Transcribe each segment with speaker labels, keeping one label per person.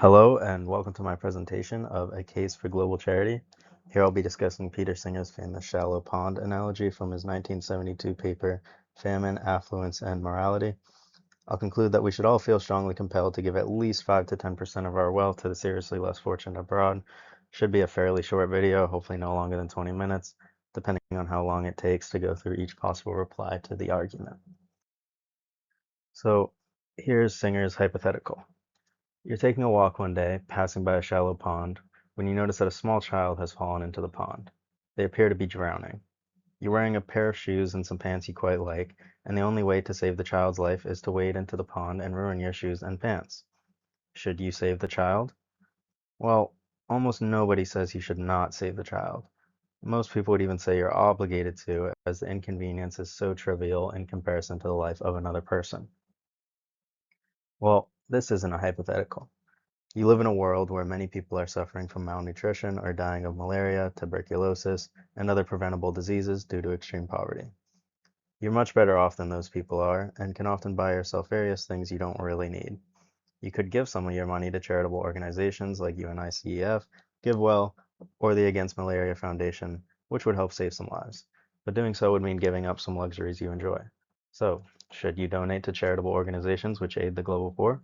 Speaker 1: Hello and welcome to my presentation of A Case for Global Charity. Here I'll be discussing Peter Singer's famous shallow pond analogy from his 1972 paper, Famine, Affluence, and Morality. I'll conclude that we should all feel strongly compelled to give at least 5 to 10% of our wealth to the seriously less fortunate abroad. Should be a fairly short video, hopefully no longer than 20 minutes, depending on how long it takes to go through each possible reply to the argument. So here's Singer's hypothetical. You're taking a walk one day, passing by a shallow pond, when you notice that a small child has fallen into the pond. They appear to be drowning. You're wearing a pair of shoes and some pants you quite like, and the only way to save the child's life is to wade into the pond and ruin your shoes and pants. Should you save the child? Well, almost nobody says you should not save the child. Most people would even say you're obligated to, as the inconvenience is so trivial in comparison to the life of another person. Well, this isn't a hypothetical. You live in a world where many people are suffering from malnutrition or dying of malaria, tuberculosis, and other preventable diseases due to extreme poverty. You're much better off than those people are and can often buy yourself various things you don't really need. You could give some of your money to charitable organizations like UNICEF, GiveWell, or the Against Malaria Foundation, which would help save some lives. But doing so would mean giving up some luxuries you enjoy. So, should you donate to charitable organizations which aid the global poor?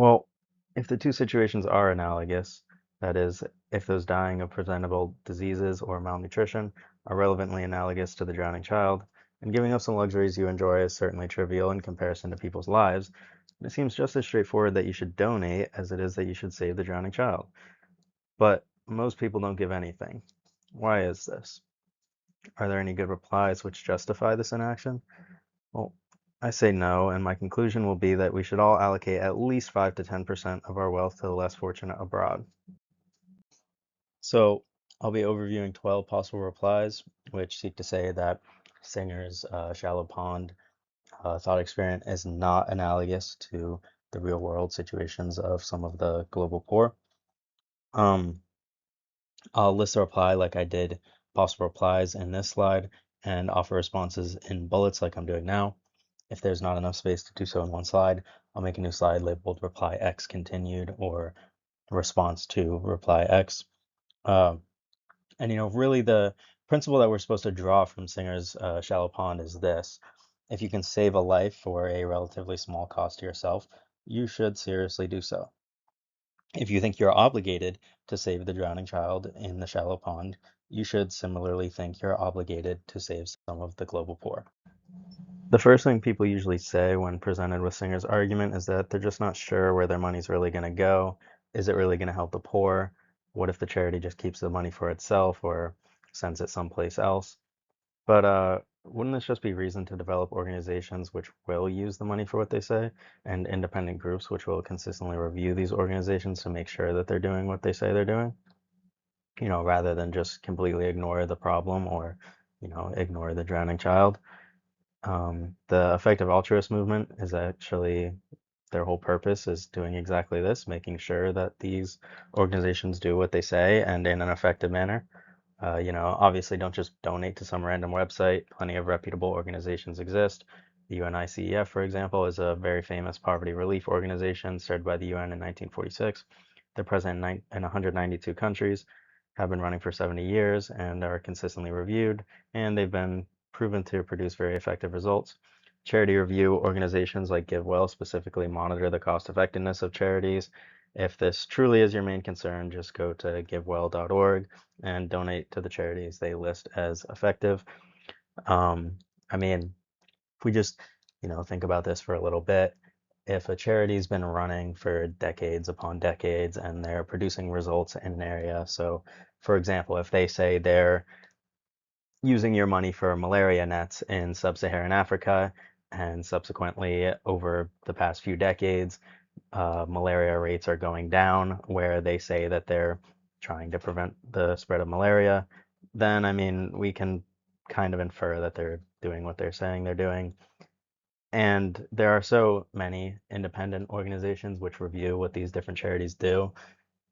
Speaker 1: Well, if the two situations are analogous, that is, if those dying of preventable diseases or malnutrition are relevantly analogous to the drowning child, and giving up some luxuries you enjoy is certainly trivial in comparison to people's lives, it seems just as straightforward that you should donate as it is that you should save the drowning child. But most people don't give anything. Why is this? Are there any good replies which justify this inaction? Well, I say no, and my conclusion will be that we should all allocate at least 5 to 10% of our wealth to the less fortunate abroad. So I'll be overviewing 12 possible replies, which seek to say that Singer's shallow pond thought experiment is not analogous to the real world situations of some of the global poor. Um, I'll list a reply like I did possible replies in this slide and offer responses in bullets like I'm doing now. If there's not enough space to do so in one slide, I'll make a new slide labeled reply X continued or response to reply X. And really the principle that we're supposed to draw from Singer's shallow pond is this. If you can save a life for a relatively small cost to yourself, you should seriously do so. If you think you're obligated to save the drowning child in the shallow pond, you should similarly think you're obligated to save some of the global poor. The first thing people usually say when presented with Singer's argument is that they're just not sure where their money's really going to go. Is it really going to help the poor? What if the charity just keeps the money for itself or sends it someplace else? But wouldn't this just be reason to develop organizations which will use the money for what they say, and independent groups which will consistently review these organizations to make sure that they're doing what they say they're doing? Rather than just completely ignore the problem or, ignore the drowning child. The effective altruist movement is actually their whole purpose is doing exactly this, making sure that these organizations do what they say and in an effective manner. Obviously don't just donate to some random website. Plenty of reputable organizations exist. The UNICEF, for example, is a very famous poverty relief organization started by the UN in 1946. They're present in 192 countries, have been running for 70 years, and are consistently reviewed, and they've been proven to produce very effective results. Charity review organizations like GiveWell specifically monitor the cost effectiveness of charities. If this truly is your main concern, just go to givewell.org and donate to the charities they list as effective. Um, I mean, if we just, think about this for a little bit, if a charity's been running for decades upon decades and they're producing results in an area, so for example, if they say they're using your money for malaria nets in sub-Saharan Africa, and subsequently over the past few decades, malaria rates are going down, where they say that they're trying to prevent the spread of malaria, then I mean, we can kind of infer that they're doing what they're saying they're doing. And there are so many independent organizations which review what these different charities do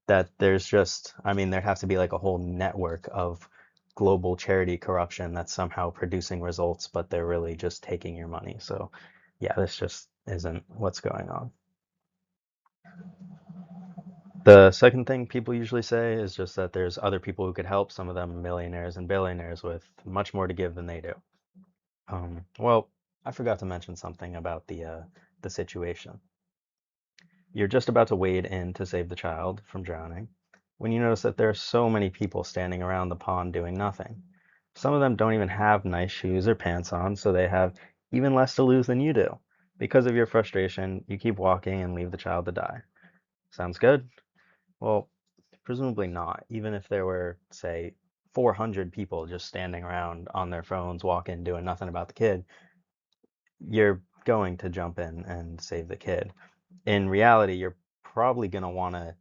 Speaker 1: that there's just, I mean, there has to be like a whole network of global charity corruption that's somehow producing results, but they're really just taking your money. So, yeah, this just isn't what's going on. The second thing people usually say is just that there's other people who could help, some of them millionaires and billionaires with much more to give than they do. Well, I forgot to mention something about the situation. You're just about to wade in to save the child from drowning when you notice that there are so many people standing around the pond doing nothing. Some of them don't even have nice shoes or pants on, so they have even less to lose than you do. Because of your frustration, you keep walking and leave the child to die. Sounds good? Well, presumably not. Even if there were, say, 400 people just standing around on their phones, walking, doing nothing about the kid, you're going to jump in and save the kid. In reality, you're probably going to want to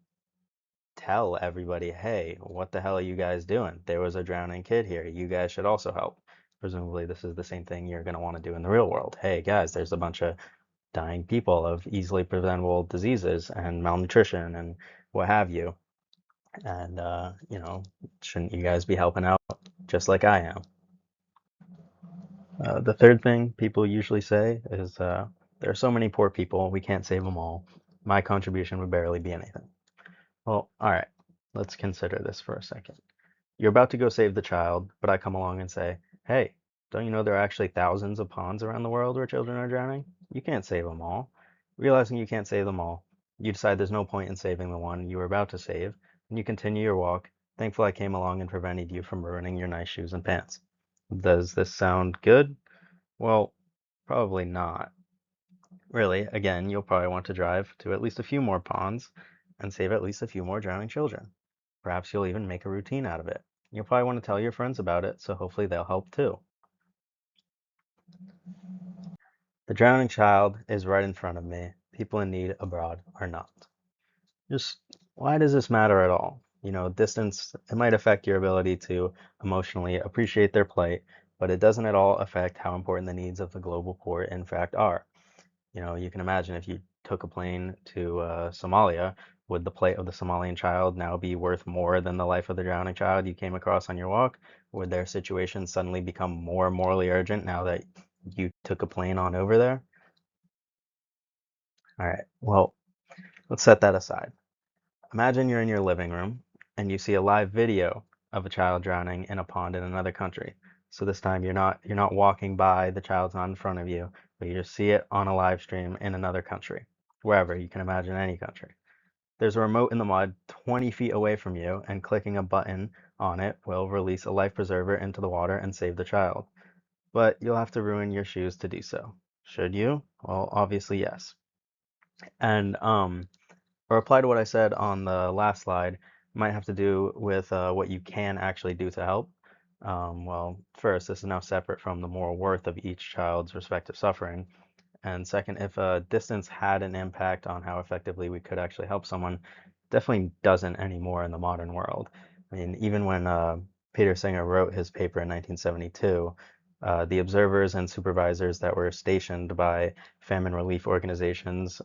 Speaker 1: tell everybody, hey, what the hell are you guys doing? There was a drowning kid here. You guys should also help. Presumably, this is the same thing you're going to want to do in the real world. Hey, guys, there's a bunch of dying people of easily preventable diseases and malnutrition and what have you. And, shouldn't you guys be helping out just like I am? The third thing people usually say is there are so many poor people, we can't save them all. My contribution would barely be anything. Well, all right, let's consider this for a second. You're about to go save the child, but I come along and say, hey, don't you know there are actually thousands of ponds around the world where children are drowning? You can't save them all. Realizing you can't save them all, you decide there's no point in saving the one you were about to save, and you continue your walk, thankful I came along and prevented you from ruining your nice shoes and pants. Does this sound good? Well, probably not. Really, again, you'll probably want to drive to at least a few more ponds and save at least a few more drowning children. Perhaps you'll even make a routine out of it. You'll probably want to tell your friends about it, so hopefully they'll help too. The drowning child is right in front of me. People in need abroad are not. Just why does this matter at all? Distance, it might affect your ability to emotionally appreciate their plight, but it doesn't at all affect how important the needs of the global poor in fact are. You can imagine if you took a plane to Somalia, would the plight of the Somalian child now be worth more than the life of the drowning child you came across on your walk? Would their situation suddenly become more morally urgent now that you took a plane on over there? All right, well, let's set that aside. Imagine you're in your living room and you see a live video of a child drowning in a pond in another country. So this time you're not walking by, the child's not in front of you, but you just see it on a live stream in another country, wherever you can imagine any country. There's a remote in the mud 20 feet away from you, and clicking a button on it will release a life preserver into the water and save the child. But you'll have to ruin your shoes to do so. Should you? Well, obviously yes. And a reply to what I said on the last slide might have to do with what you can actually do to help. Well, first, this is now separate from the moral worth of each child's respective suffering. And second, if distance had an impact on how effectively we could actually help someone, definitely doesn't anymore in the modern world. I mean, even when Peter Singer wrote his paper in 1972, the observers and supervisors that were stationed by famine relief organizations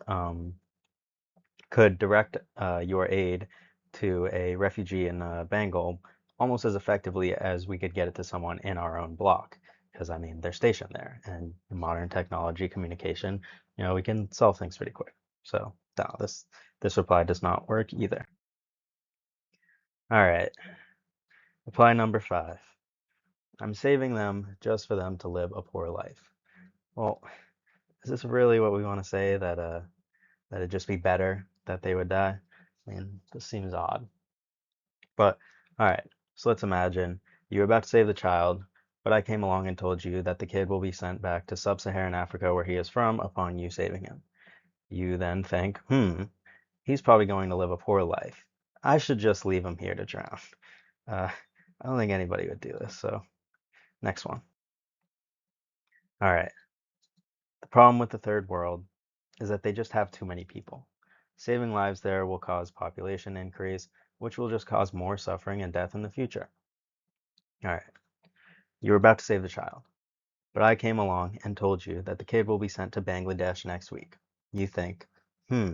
Speaker 1: could direct your aid to a refugee in Bengal almost as effectively as we could get it to someone in our own block. Because I mean, they're stationed there, and modern technology, communication, we can solve things pretty quick. So no, this reply does not work either. All right, reply number 5. I'm saving them just for them to live a poor life. Well, is this really what we want to say that it'd just be better that they would die? I mean, this seems odd. But all right, so let's imagine you were about to save the child, but I came along and told you that the kid will be sent back to sub-Saharan Africa where he is from upon you saving him. You then think, he's probably going to live a poor life. I should just leave him here to drown. Uh, I don't think anybody would do this, so next one. All right, the problem with the third world is that they just have too many people. Saving lives there will cause population increase, which will just cause more suffering and death in the future. All right, you were about to save the child. But I came along and told you that the kid will be sent to Bangladesh next week. You think, hmm,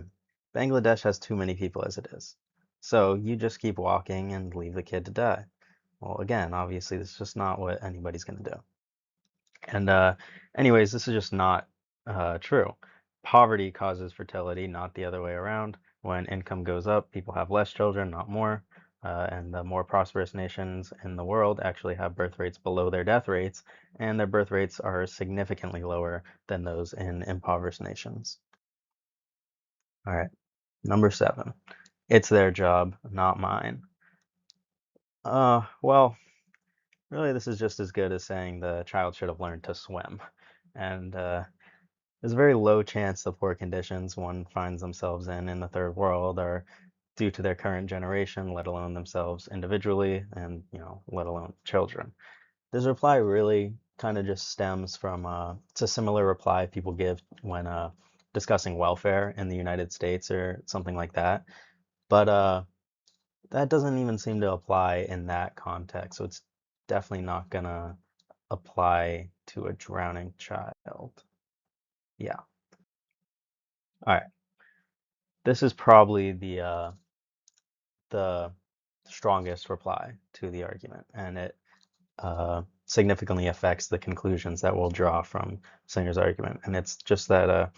Speaker 1: Bangladesh has too many people as it is. So you just keep walking and leave the kid to die. Well, again, obviously, this is just not what anybody's going to do. And anyways, this is just not true. Poverty causes fertility, not the other way around. When income goes up, people have less children, not more. And the more prosperous nations in the world actually have birth rates below their death rates, and their birth rates are significantly lower than those in impoverished nations. All right, number 7. It's their job, not mine. Well, really, this is just as good as saying the child should have learned to swim. And there's a very low chance the poor conditions one finds themselves in the third world are due to their current generation, let alone themselves individually, and let alone children. This reply really kind of just stems from it's a similar reply people give when discussing welfare in the United States or something like that. But that doesn't even seem to apply in that context, so it's definitely not gonna apply to a drowning child. Yeah. All right. This is probably the strongest reply to the argument, and it significantly affects the conclusions that we'll draw from Singer's argument. And it's just that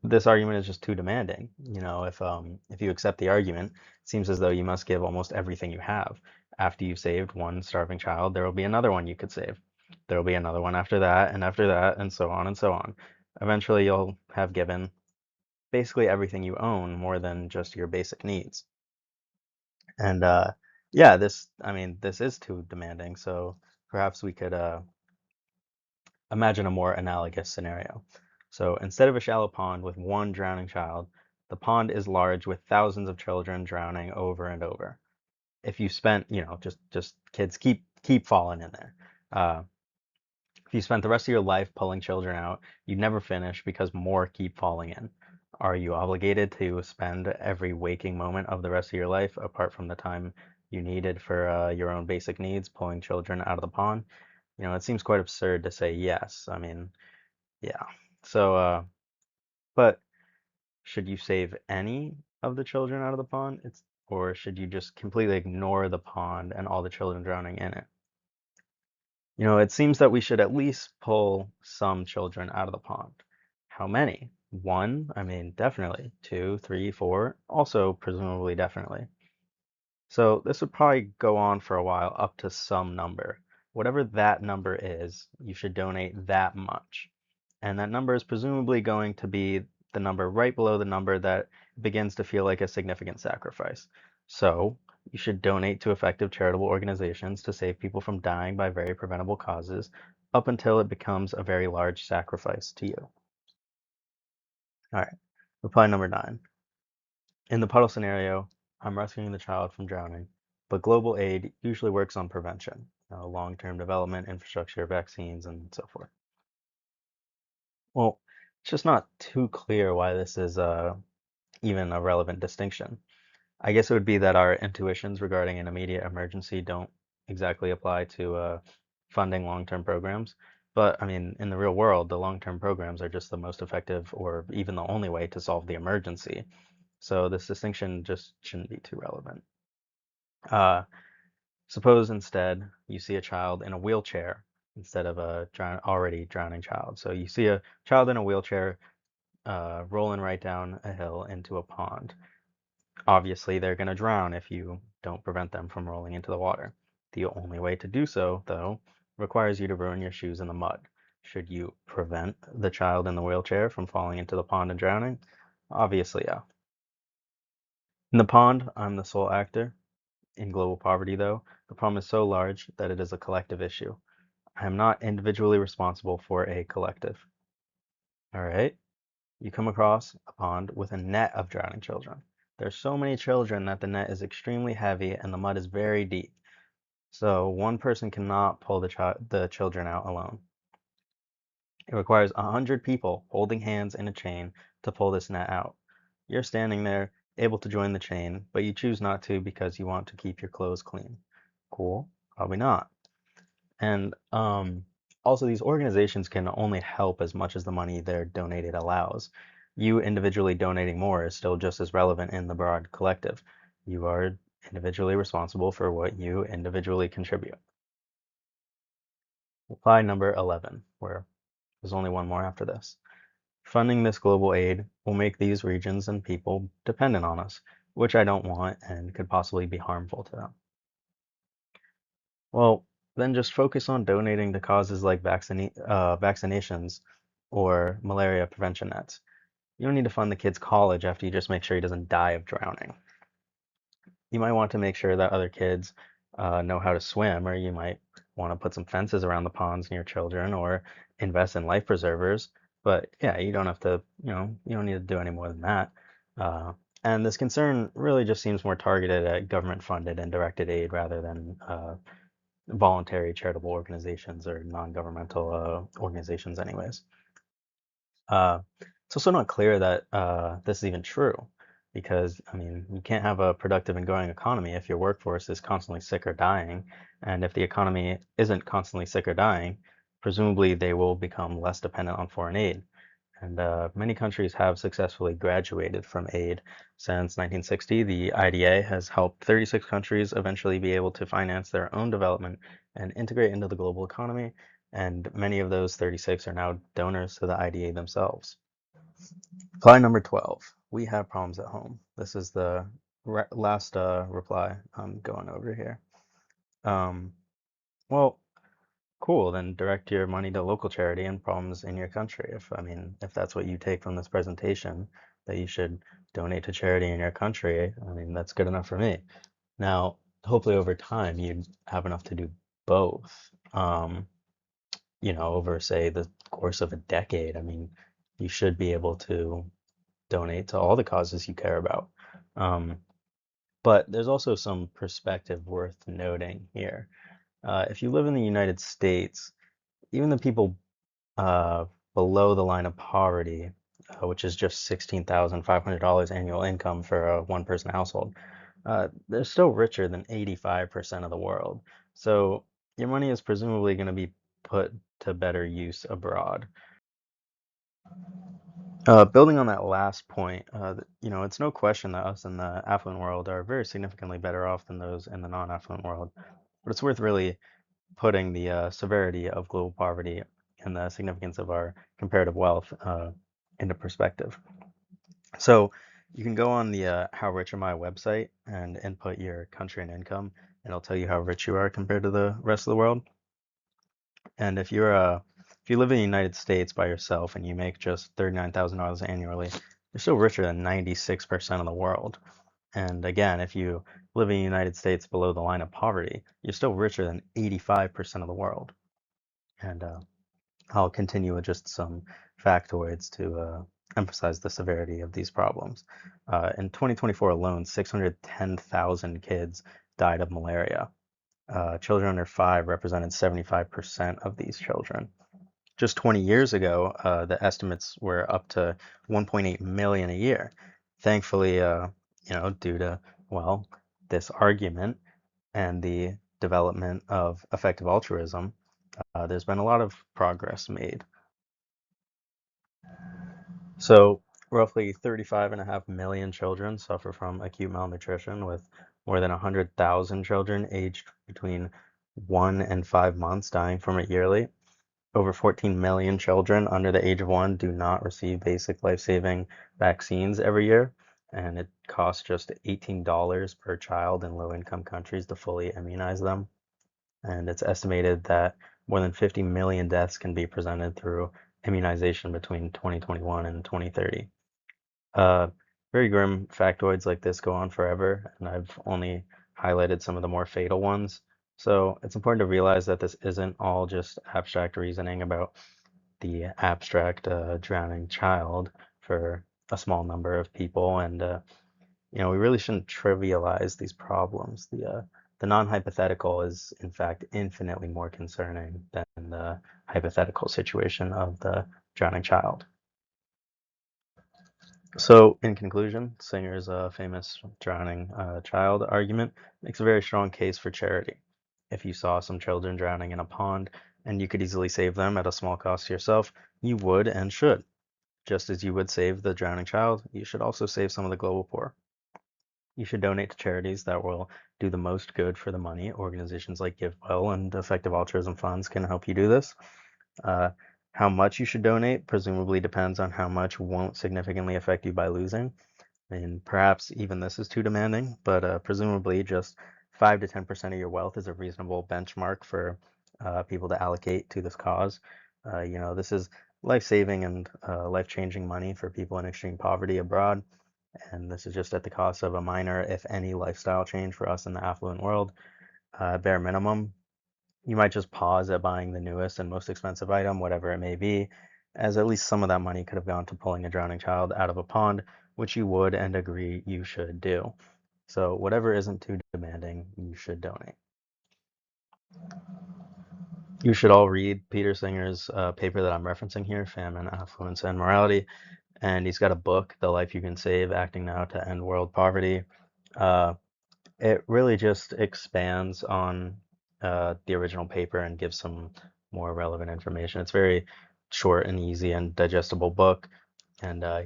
Speaker 1: this argument is just too demanding. If you accept the argument, it seems as though you must give almost everything you have. After you've saved one starving child, there will be another one you could save. There will be another one after that, and so on and so on. Eventually, you'll have given basically everything you own more than just your basic needs. And yeah, I mean, this is too demanding. So perhaps we could imagine a more analogous scenario. So instead of a shallow pond with one drowning child, the pond is large with thousands of children drowning over and over. If you spent, just kids keep falling in there. Uh, if you spent the rest of your life pulling children out, you'd never finish because more keep falling in. Are you obligated to spend every waking moment of the rest of your life, apart from the time you needed for your own basic needs, pulling children out of the pond? It seems quite absurd to say yes. I mean, yeah. So, but should you save any of the children out of the pond? Or should you just completely ignore the pond and all the children drowning in it? It seems that we should at least pull some children out of the pond. How many? One? I mean, definitely. Two, three, four? Also, presumably, definitely. So this would probably go on for a while up to some number. Whatever that number is, you should donate that much. And that number is presumably going to be the number right below the number that begins to feel like a significant sacrifice. So you should donate to effective charitable organizations to save people from dying by very preventable causes up until it becomes a very large sacrifice to you. All right, reply number 9. In the puddle scenario, I'm rescuing the child from drowning, but global aid usually works on prevention, long-term development, infrastructure, vaccines, and so forth. Well, it's just not too clear why this is even a relevant distinction. I guess it would be that our intuitions regarding an immediate emergency don't exactly apply to funding long-term programs. But I mean, in the real world, the long-term programs are just the most effective or even the only way to solve the emergency. So this distinction just shouldn't be too relevant. Uh, Suppose instead you see a child in a wheelchair instead of a already drowning child. So you see a child in a wheelchair rolling right down a hill into a pond. Obviously, they're going to drown if you don't prevent them from rolling into the water. The only way to do so, though, requires you to ruin your shoes in the mud. Should you prevent the child in the wheelchair from falling into the pond and drowning? Obviously, yeah. In the pond, I'm the sole actor. In global poverty, though, the problem is so large that it is a collective issue. I am not individually responsible for a collective. All right? You come across a pond with a net of drowning children. There's so many children that the net is extremely heavy and the mud is very deep. So one person cannot pull the children out alone. It requires 100 people holding hands in a chain to pull this net out. You're standing there, able to join the chain, but you choose not to because you want to keep your clothes clean. Cool? Probably not. And also, these organizations can only help as much as the money they're donated allows. You individually donating more is still just as relevant in the broad collective. You are individually responsible for what you individually contribute. Reply number 11, where there's only one more after this. Funding this global aid will make these regions and people dependent on us, which I don't want and could possibly be harmful to them. Well, then just focus on donating to causes like vaccinations or malaria prevention nets. You don't need to fund the kid's college after you just make sure he doesn't die of drowning. You might want to make sure that other kids know how to swim, or you might want to put some fences around the ponds near children or invest in life preservers. But yeah, you don't have to, you don't need to do any more than that. Uh, and this concern really just seems more targeted at government funded and directed aid rather than voluntary charitable organizations or non-governmental organizations anyways. It's also not clear that this is even true because, I mean, you can't have a productive and growing economy if your workforce is constantly sick or dying. And if the economy isn't constantly sick or dying, presumably they will become less dependent on foreign aid. And many countries have successfully graduated from aid. Since 1960, the IDA has helped 36 countries eventually be able to finance their own development and integrate into the global economy. And many of those 36 are now donors to the IDA themselves. Reply number 12. We have problems at home. This is the last reply I'm going over here. Um, well, cool, then direct your money to local charity and problems in your country. If that's what you take from this presentation, that you should donate to charity in your country, that's good enough for me. Now, hopefully over time, you'd have enough to do both. Over, say, the course of a decade, you should be able to donate to all the causes you care about. Um, but there's also some perspective worth noting here. If you live in the United States, even the people uh, below the line of poverty, which is just $16,500 annual income for a one-person household, they're still richer than 85% of the world. So your money is presumably going to be put to better use abroad. Building on that last point, it's no question that us in the affluent world are very significantly better off than those in the non-affluent world. But it's worth really putting the severity of global poverty and the significance of our comparative wealth into perspective. So you can go on the How Rich Am I website and input your country and income, and it'll tell you how rich you are compared to the rest of the world. And if you live in the United States by yourself and you make just $39,000 annually, you're still richer than 96% of the world. And again, if you live in the United States below the line of poverty, you're still richer than 85% of the world. And I'll continue with just some factoids to emphasize the severity of these problems. In 2024 alone, 610,000 kids died of malaria. Children under 5 represented 75% of these children. Just 20 years ago, the estimates were up to 1.8 million a year. Thankfully, due to, well, this argument and the development of effective altruism, there's been a lot of progress made. So, roughly 35.5 million children suffer from acute malnutrition, with more than 100,000 children aged between 1 and 5 months dying from it yearly. Over 14 million children under the age of 1 do not receive basic life-saving vaccines every year, and it costs just $18 per child in low-income countries to fully immunize them. And it's estimated that more than 50 million deaths can be prevented through immunization between 2021 and 2030. Uh, Very grim factoids like this go on forever, and I've only highlighted some of the more fatal ones. So it's important to realize that this isn't all just abstract reasoning about the abstract drowning child for a small number of people, and we really shouldn't trivialize these problems. The non-hypothetical is, in fact, infinitely more concerning than the hypothetical situation of the drowning child. So, in conclusion, Singer's famous drowning child argument makes a very strong case for charity. If you saw some children drowning in a pond and you could easily save them at a small cost to yourself, you would and should. Just as you would save the drowning child, you should also save some of the global poor. You should donate to charities that will do the most good for the money. Organizations like GiveWell and Effective Altruism Funds can help you do this. Uh, How much you should donate presumably depends on how much won't significantly affect you by losing. And perhaps even this is too demanding, but presumably just 5 to 10% of your wealth is a reasonable benchmark for people to allocate to this cause. This is life-saving and life-changing money for people in extreme poverty abroad, and this is just at the cost of a minor, if any, lifestyle change for us in the affluent world. Bare minimum, you might just pause at buying the newest and most expensive item, whatever it may be, as at least some of that money could have gone to pulling a drowning child out of a pond, which you would and agree you should do. So whatever isn't too demanding, you should donate. You should all read Peter Singer's paper that I'm referencing here, Famine, Affluence, and Morality. And he's got a book, The Life You Can Save, Acting Now to End World Poverty. Uh, It really just expands on the original paper and gives some more relevant information. It's very short and easy and digestible book. And I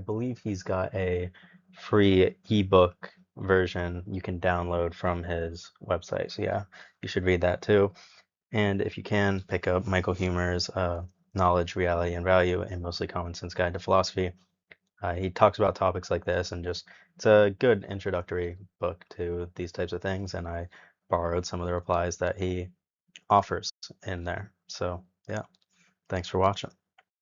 Speaker 1: believe he's got a free ebook version you can download from his website. So yeah, you should read that too. And if you can, pick up Michael Huemer's Knowledge, Reality, and Value, a Mostly Common Sense Guide to Philosophy. He talks about topics like this, and just it's a good introductory book to these types of things. And I borrowed some of the replies that he offers in there. So, yeah, thanks for watching.